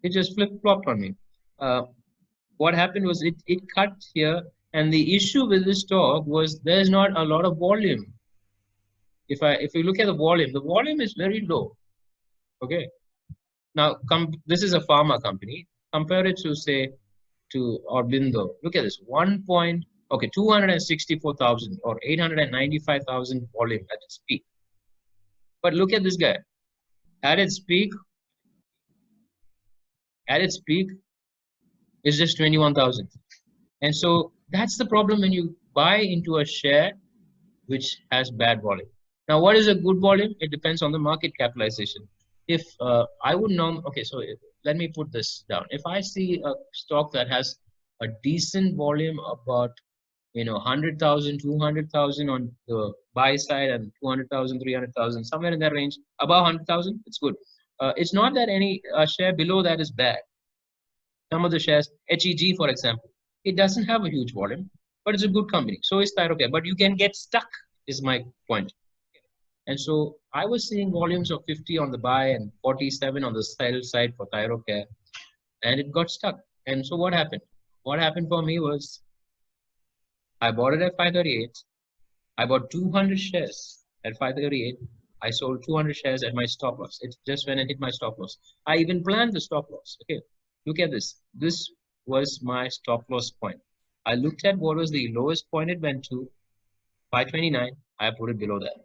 It just flip-flopped on me. Uh, what happened was it cut here, and the issue with this stock was there's not a lot of volume. If you look at the volume is very low. Okay. Now this is a pharma company. Compare it to say to Aurobindo. Look at this. 264,000 or 895,000 volume at its peak. But look at this guy. At its peak, it's just 21,000. And so that's the problem when you buy into a share which has bad volume. Now, what is a good volume? It depends on the market capitalization. If I would know, okay, so let me put this down. If I see a stock that has a decent volume, about 100,000, 200,000 on the buy side, and 200,000, 300,000, somewhere in that range, above 100,000, it's good. It's not that any share below that is bad. Some of the shares, HEG, for example, it doesn't have a huge volume, but it's a good company. So is Thyrocare. But you can get stuck, is my point. And so I was seeing volumes of 50 on the buy and 47 on the sell side for Thyrocare, and it got stuck. And so what happened? What happened for me was I bought it at 538. I bought 200 shares at 538. I sold 200 shares at my stop loss. It just went and hit my stop loss. I even planned the stop loss. Okay, look at this. This was my stop loss point. I looked at what was the lowest point it went to, 529. I put it below that.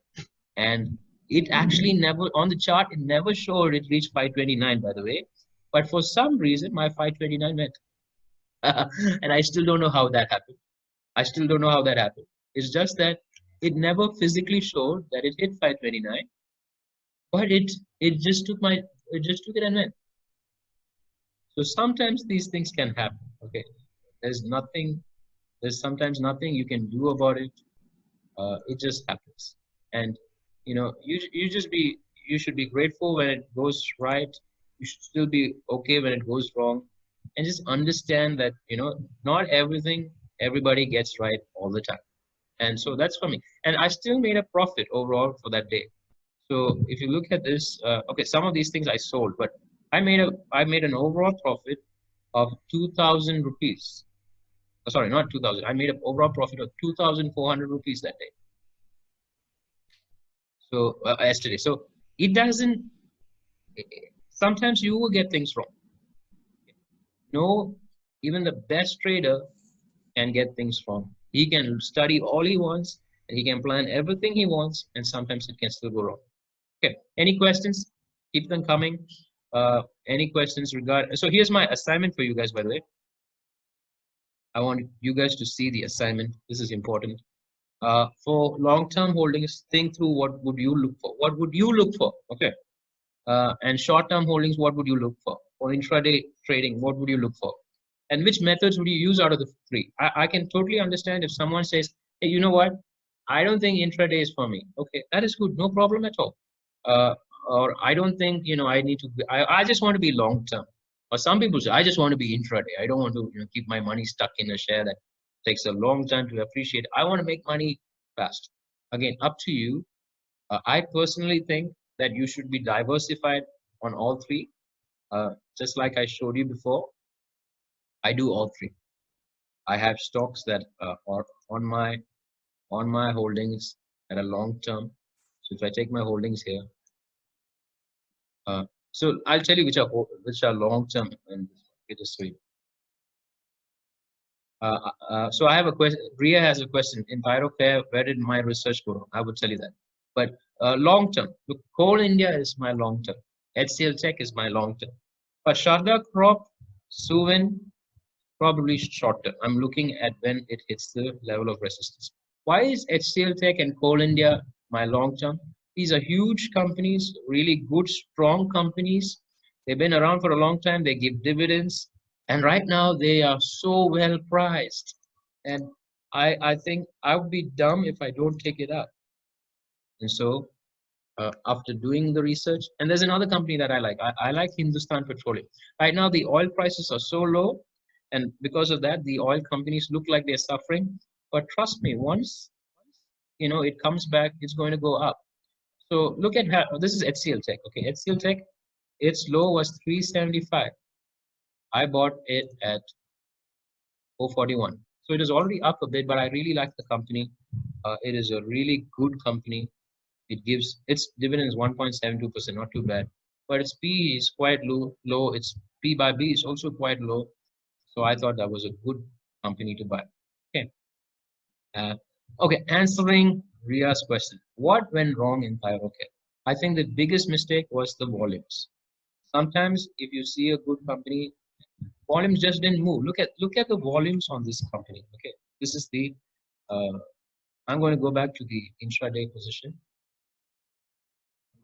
And it actually never, on the chart, it never showed it reached 529, by the way. But for some reason, my 529 went. And I still don't know how that happened. It's just that it never physically showed that it hit 529, but it just took it and went. So sometimes these things can happen. Okay, there's sometimes nothing you can do about it. It just happens, and you should be grateful when it goes right. You should still be okay when it goes wrong, and just understand that not everybody gets right all the time. And so that's for me. And I still made a profit overall for that day. So if you look at this, okay, some of these things I sold, but I made an overall profit of 2,000 rupees. Sorry, not 2,000. I made an overall profit of 2,400 rupees that day. So yesterday. So it doesn't. Sometimes you will get things wrong. No, even the best trader can get things wrong. He can study all he wants and he can plan everything he wants, and sometimes it can still go wrong. Okay, any questions? Keep them coming. Any questions so here's my assignment for you guys, by the way. I want you guys to see the assignment. This is important. For long-term holdings, think through what would you look for. Okay. And short-term holdings, what would you look for? For intraday trading, what would you look for? And which methods would you use out of the three? I can totally understand if someone says, hey, you know what? I don't think intraday is for me. Okay, that is good. No problem at all. Or I don't think, I need to, I just want to be long-term. Or some people say, I just want to be intraday. I don't want to keep my money stuck in a share that takes a long time to appreciate. I want to make money fast. Again, up to you. I personally think that you should be diversified on all three. Just like I showed you before, I do all three. I have stocks that are on my holdings at a long term. So if I take my holdings here, so I'll tell you which are long term, and just so you. So I have a question. Ria has a question. In Thyrocare, where did my research go? I would tell you that. But long term, look, Coal India is my long term. HCL Tech is my long term. But Sharda Crop, Suvin, probably short term. I'm looking at when it hits the level of resistance. Why is HCL Tech and Coal India my long term? These are huge companies, really good, strong companies. They've been around for a long time. They give dividends. And right now they are so well priced. And I think I would be dumb if I don't take it up. And so after doing the research, and there's another company that I like. I like Hindustan Petroleum. Right now the oil prices are so low. And because of that, the oil companies look like they're suffering. But trust me, once it comes back, it's going to go up. So look at how this is HCL Tech. Okay, HCL Tech, its low was 375. I bought it at 441. So it is already up a bit, but I really like the company. It is a really good company. It gives its dividend is 1.72%, not too bad. But its P is quite low. Its P by B is also quite low. So I thought that was a good company to buy. Okay. Uh, okay, answering Ria's question. What went wrong in Thyrocare? I think the biggest mistake was the volumes. Sometimes if you see a good company, volumes just didn't move. Look at the volumes on this company. Okay, this is the uh, I'm going to go back to the intraday position.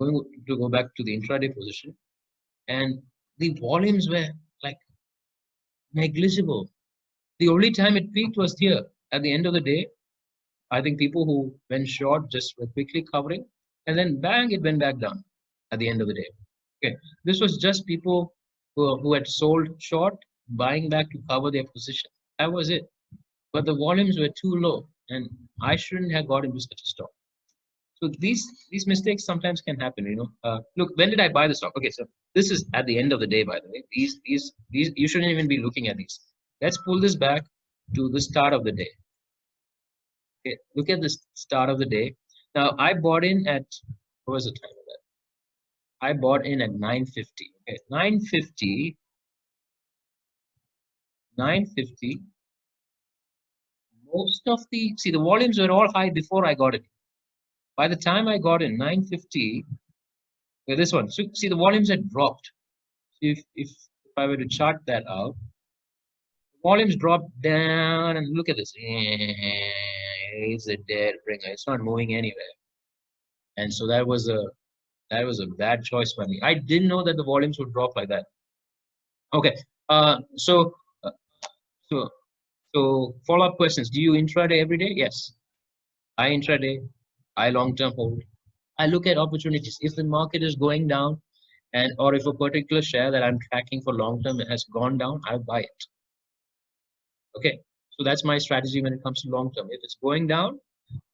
I'm going to go back to the intraday position, and the volumes were like negligible. The only time it peaked was here at the end of the day. I think people who went short just were quickly covering, and then bang, it went back down at the end of the day. Okay, this was just people who had sold short, buying back to cover their position. That was it. But the volumes were too low, and I shouldn't have got into such a stock. So these mistakes sometimes can happen. Look, when did I buy the stock? Okay, so this is at the end of the day. By the way, these you shouldn't even be looking at these. Let's pull this back to the start of the day. Okay, look at the start of the day. Now I bought in at what was the time of that? I bought in at 950. Okay, 950, 950. Most of the volumes were all high before I got it. By the time I got in 950, okay, this one. So see the volumes had dropped. So if I were to chart that out, volumes dropped down and look at this. It's a dead bringer. It's not moving anywhere. And so that was a bad choice for me. I didn't know that the volumes would drop like that. Okay. Uh, so uh, so so follow-up questions. Do you intraday every day? Yes. I intraday. I long-term hold. I look at opportunities. If the market is going down, and or if a particular share that I'm tracking for long-term has gone down, I buy it. Okay. So that's my strategy when it comes to long-term. If it's going down,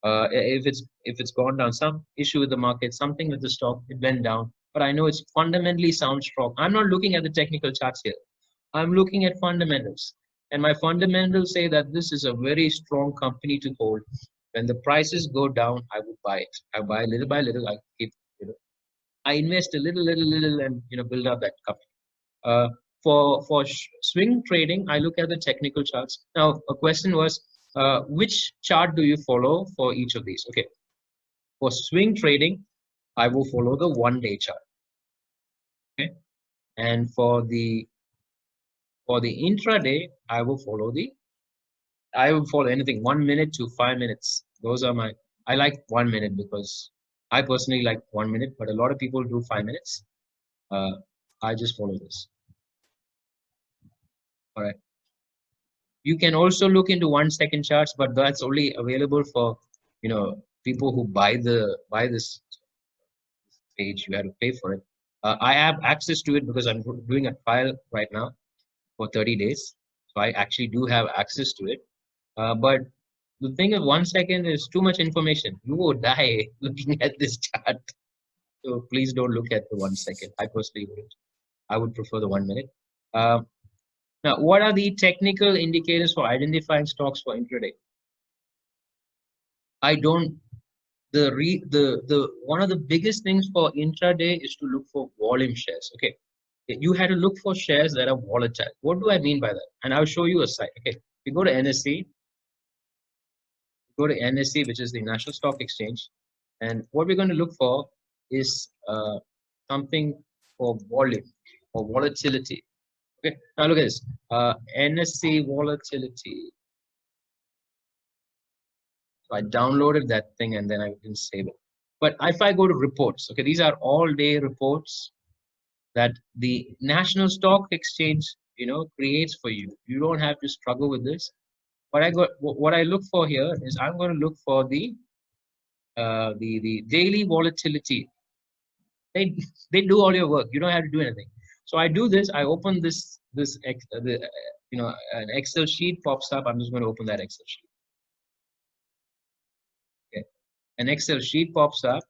if it's gone down, some issue with the market, something with the stock, it went down. But I know it's fundamentally sound strong. I'm not looking at the technical charts here. I'm looking at fundamentals. And my fundamentals say that this is a very strong company to hold. When the prices go down, I would buy it. I buy little by little. I keep, I invest a little, and build up that company. Uh, for swing trading, I look at the technical charts. Now, a question was, which chart do you follow for each of these? Okay, for swing trading, I will follow the 1-day chart. Okay, and for the intraday, I will follow anything 1 minute to 5 minutes. Those are my. I like 1 minute because I personally like 1 minute, but a lot of people do 5 minutes. I just follow this. All right. You can also look into 1-second charts, but that's only available for people who buy this page. You have to pay for it. I have access to it because I'm doing a trial right now for 30 days. So I actually do have access to it. But the thing is, 1 second is too much information. You will die looking at this chart. So please don't look at the 1 second. I personally wouldn't. I would prefer the 1 minute. Uh, Now, what are the technical indicators for identifying stocks for intraday? I don't. The one of the biggest things for intraday is to look for volume shares. Okay, you had to look for shares that are volatile. What do I mean by that? And I'll show you a site. Okay, you go to NSE, which is the National Stock Exchange, and what we're going to look for is something for volume or volatility. Okay, now look at this. NSE volatility. So I downloaded that thing and then I didn't save it. But if I go to reports, okay, these are all day reports that the National Stock Exchange, creates for you. You don't have to struggle with this. What I look for here is I'm going to look for the daily volatility. They do all your work. You don't have to do anything. So I do this. I open an Excel sheet pops up. I'm just going to open that Excel sheet. Okay, an Excel sheet pops up.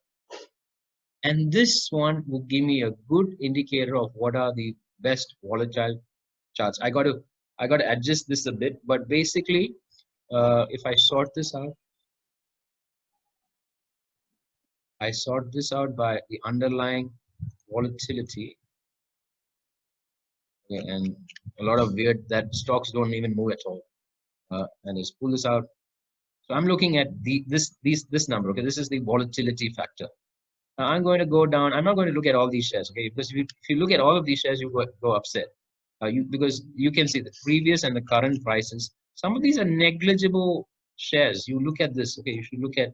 And this one will give me a good indicator of what are the best volatile charts. I got to adjust this a bit, but basically, if I sort this out, I sort this out by the underlying volatility. Okay, and a lot of weird that stocks don't even move at all. And let's pull this out. So I'm looking at this number. Okay, this is the volatility factor. Now I'm going to go down. I'm not going to look at all these shares. Okay, because if you look at all of these shares, you go upset. Because you can see the previous and the current prices. Some of these are negligible shares. You look at this. Okay, you should look at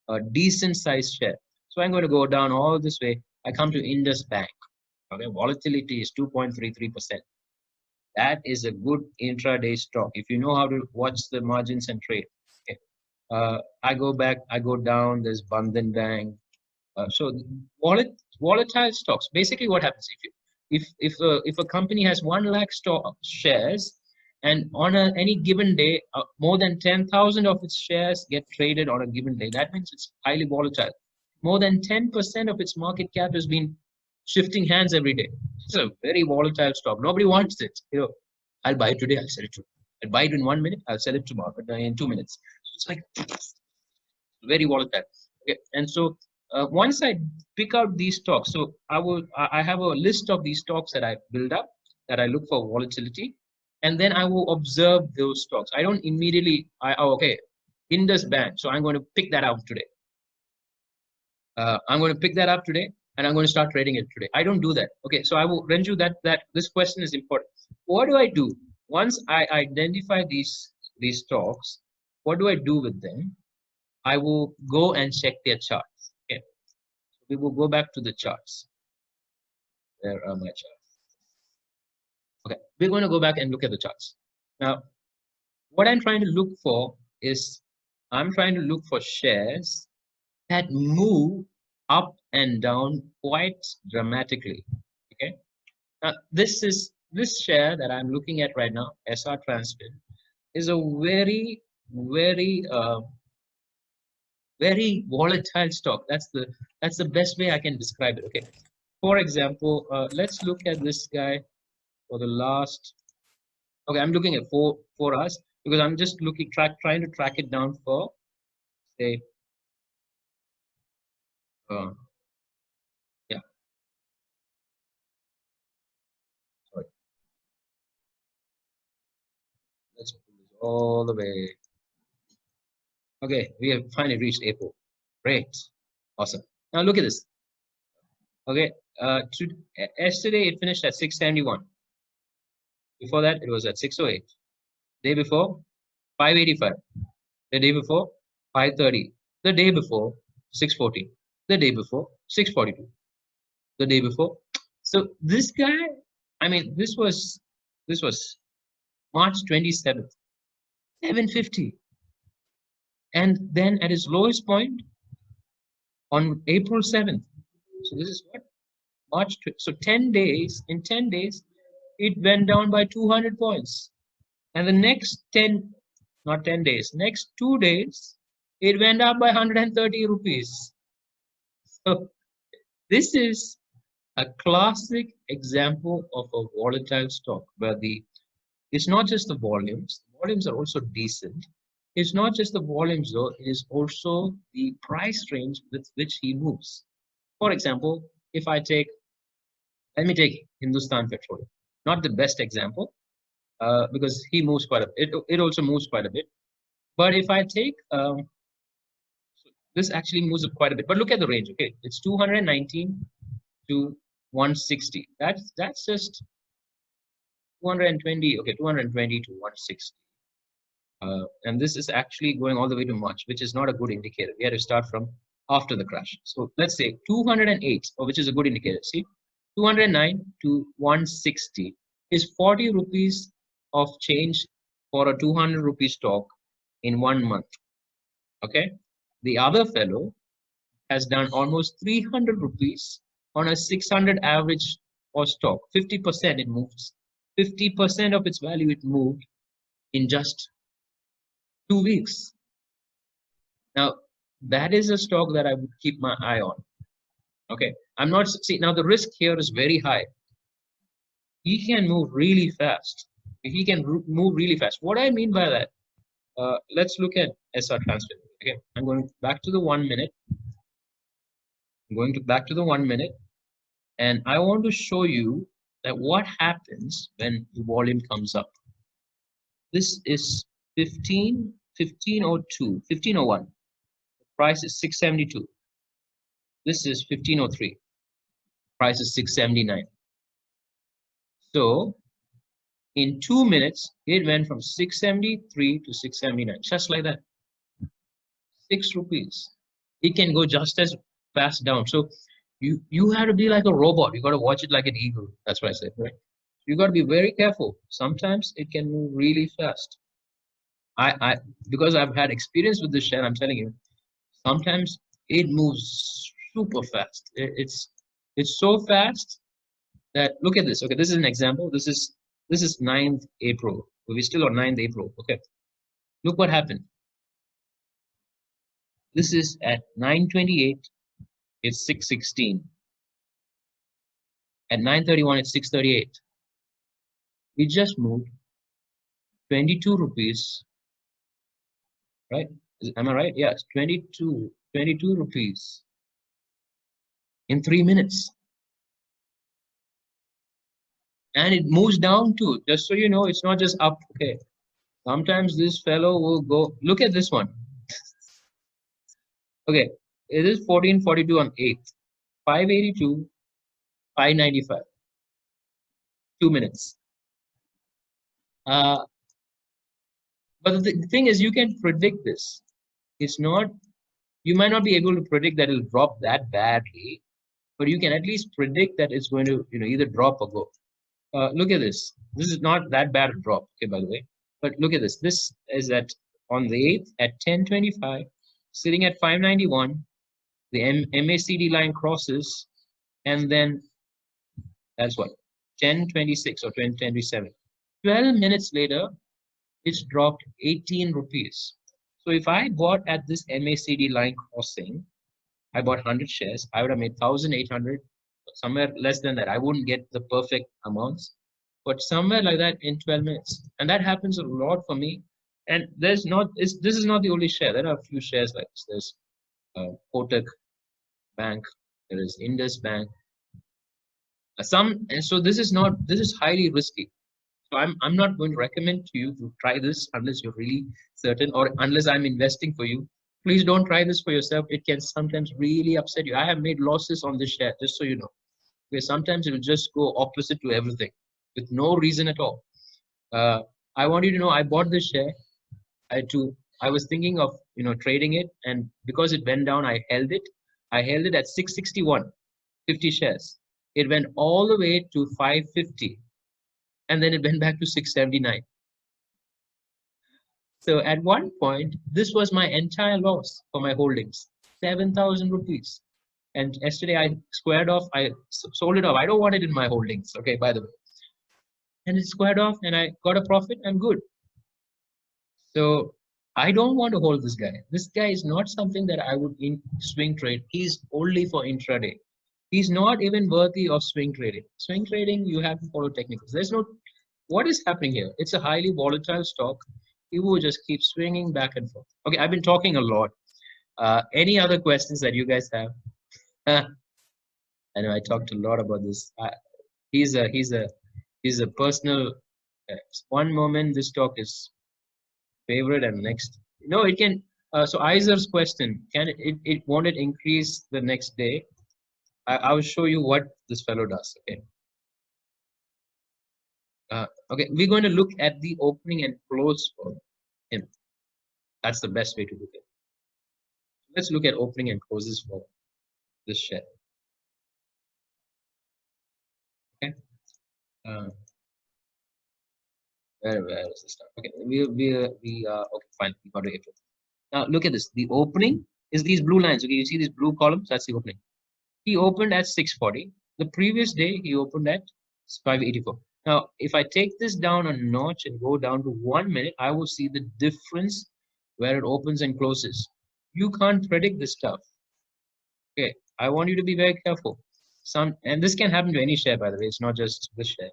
a decent sized share. So I'm going to go down all this way. I come to Indus Bank. Okay, volatility is 2.33%. That is a good intraday stock if you know how to watch the margins and trade. Okay. I go back, I go down. There's Bandhan Bank. So volatile stocks. Basically, what happens if a company has 1 lakh stock shares, and on any given day, more than 10,000 of its shares get traded on a given day. That means it's highly volatile. More than 10% of its market cap has been shifting hands every day. It's a very volatile stock. Nobody wants it. I'll buy it today. I'll sell it tomorrow. I'll buy it in 1 minute. I'll sell it tomorrow, but in 2 minutes. So it's like very volatile. Okay, and so once I pick out these stocks, so I have a list of these stocks that I build up, that I look for volatility, and then I will observe those stocks. I don't immediately, okay, Indus Bank. So I'm going to pick that out today. I'm going to pick that up today, and I'm going to start trading it today. I don't do that. Okay, so I will run you that this question is important. What do I do once I identify these stocks? What do I do with them? I will go and check their charts. Okay, so we will go back to the charts. Where are my charts? Okay, we're going to go back and look at the charts. Now, what I'm trying to look for is I'm trying to look for shares that move up and down quite dramatically. Okay, now this share that I'm looking at right now, SR Transfin, is a very very volatile stock. That's the best way I can describe it. Okay, for example, let's look at this guy for the last. Okay, I'm looking at 4 hours because I'm just trying to track it down for, say, yeah, sorry. Let's pull this all the way. Okay, we have finally reached April. Great, awesome. Now look at this. Okay, yesterday it finished at 671. Before that, it was at 608. Day before, 585. The day before, 530. The day before, 640. The day before, 642. The day before. So this guy, I mean, this was March 27th, 750. And then at its lowest point on April 7th. So this is what? March. So 10 days, in 10 days, it went down by 200 points. And the next 10, not 10 days, next 2 days, it went up by 130 rupees. So this is a classic example of a volatile stock where it's not just the volumes. The volumes are also decent. It's not just the volumes though, it is also the price range with which he moves. For example, let me take Hindustan Petroleum. Not the best example because he moves quite a bit. It also moves quite a bit. But if I take, this actually moves up quite a bit. But look at the range, okay? It's 219 to 160. That's just 220, okay, 220 to 160. And this is actually going all the way to March, which is not a good indicator. We had to start from after the crash. So let's say 208, which is a good indicator. See, 209 to 160 is 40 rupees of change for a 200 rupee stock in 1 month. Okay, the other fellow has done almost 300 rupees on a 600 average or stock. 50% it moves. 50% of its value it moved in just 2 weeks. Now, that is a stock that I would keep my eye on. Okay, I'm not, see, now the risk here is very high. He can move really fast. He can move really fast. What I mean by that, let's look at SR transfer. Okay, I'm going back to the 1 minute. I'm going to back to the 1 minute, and I want to show you that what happens when the volume comes up. This is 1502, 1501. Price is 672. This is 1503. Price is 679. So in 2 minutes, it went from 673 to 679, just like that. 6 rupees. It can go just as fast down. So you have to be like a robot. You got to watch it like an eagle. That's what I said, right? You got to be very careful. Sometimes it can move really fast. I because I've had experience with this share, I'm telling you, sometimes it moves super fast. It's so fast that, look at this. Okay, this is an example. This is 9th April. We're still on 9th April. Okay, look what happened. This is at 9:28. It's 6:16. At 9:31, it's 6:38. We just moved 22 rupees, right? Am I right? Yes, 22 rupees in 3 minutes. And it moves down too. Just so you know, it's not just up. Okay. Sometimes this fellow will go, look at this one. Okay, it is 1442 on 8th, 582, 595. 2 minutes. But the thing is, you can predict this. It's not, you might not be able to predict that it'll drop that badly, but you can at least predict that it's going to, either drop or go. Look at this. This is not that bad a drop, okay, by the way. But look at this. This is on the 8th at 10:25, sitting at 591. The MACD line crosses, and then that's what, 10:26 or 10:27. 12 minutes later, it's dropped 18 rupees. So if I bought at this MACD line crossing, I bought 100 shares, I would have made 1,800, somewhere less than that. I wouldn't get the perfect amounts, but somewhere like that in 12 minutes. And that happens a lot for me. And this is not the only share. There are a few shares like this. There's Kotak Bank, there is Indus Bank. So this is highly risky. So I'm not going to recommend to you to try this unless you're really certain, or unless I'm investing for you. Please don't try this for yourself. It can sometimes really upset you. I have made losses on this share, just so you know. Because sometimes it will just go opposite to everything with no reason at all. I want you to know, I bought this share. I was thinking of trading it, and because it went down, I held it. I held it at 661, 50 shares. It went all the way to 550, and then it went back to 679. So at one point, this was my entire loss for my holdings, 7,000 rupees. And yesterday I squared off, I sold it off. I don't want it in my holdings, okay, by the way. And it squared off, and I got a profit. I'm good. So I don't want to hold this guy. This guy is not something that I would swing trade. He's only for intraday. He's not even worthy of swing trading. Swing trading, you have to follow technicals. What is happening here? It's a highly volatile stock. You will just keep swinging back and forth. Okay, I've been talking a lot. Any other questions that you guys have? I know I talked a lot about this. He's a personal. One moment this stock is favorite, and next, no, it can. So Iser's question: can it won't it increase the next day? I will show you what this fellow does. Okay. Okay, we're going to look at the opening and close for him. That's the best way to look at it. Let's look at opening and closes for this share. Okay. Where is this stuff? Okay, okay, fine. We got to April. Now look at this. The opening is these blue lines. Okay, you see these blue columns? That's the opening. He opened at 640. The previous day he opened at 584. Now, if I take this down a notch and go down to 1 minute, I will see the difference where it opens and closes. You can't predict this stuff. Okay, I want you to be very careful. And this can happen to any share, by the way. It's not just this share.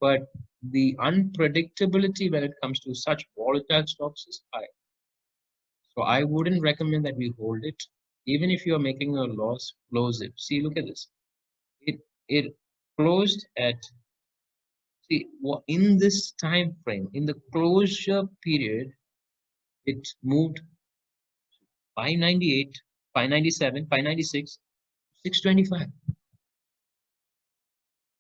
But the unpredictability when it comes to such volatile stocks is high. So I wouldn't recommend that we hold it. Even if you're making a loss, close it. See, look at this. It closed at, see, in this time frame, in the closure period, it moved 598, 597, 596, 625.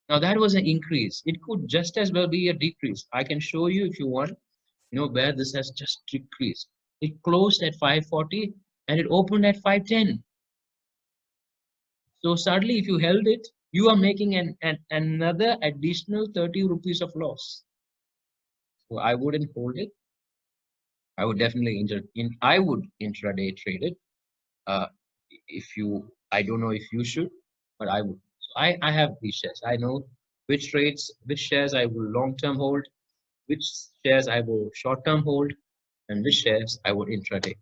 Now that was an increase. It could just as well be a decrease. I can show you if you want, where this has just decreased. It closed at 540 and it opened at 510. So suddenly if you held it, you are making another additional 30 rupees of loss. So I wouldn't hold it. I would definitely intraday trade it. I don't know if you should, but I would. So I have these shares. I know which shares I will long-term hold, which shares I will short-term hold, and which shares I would intraday.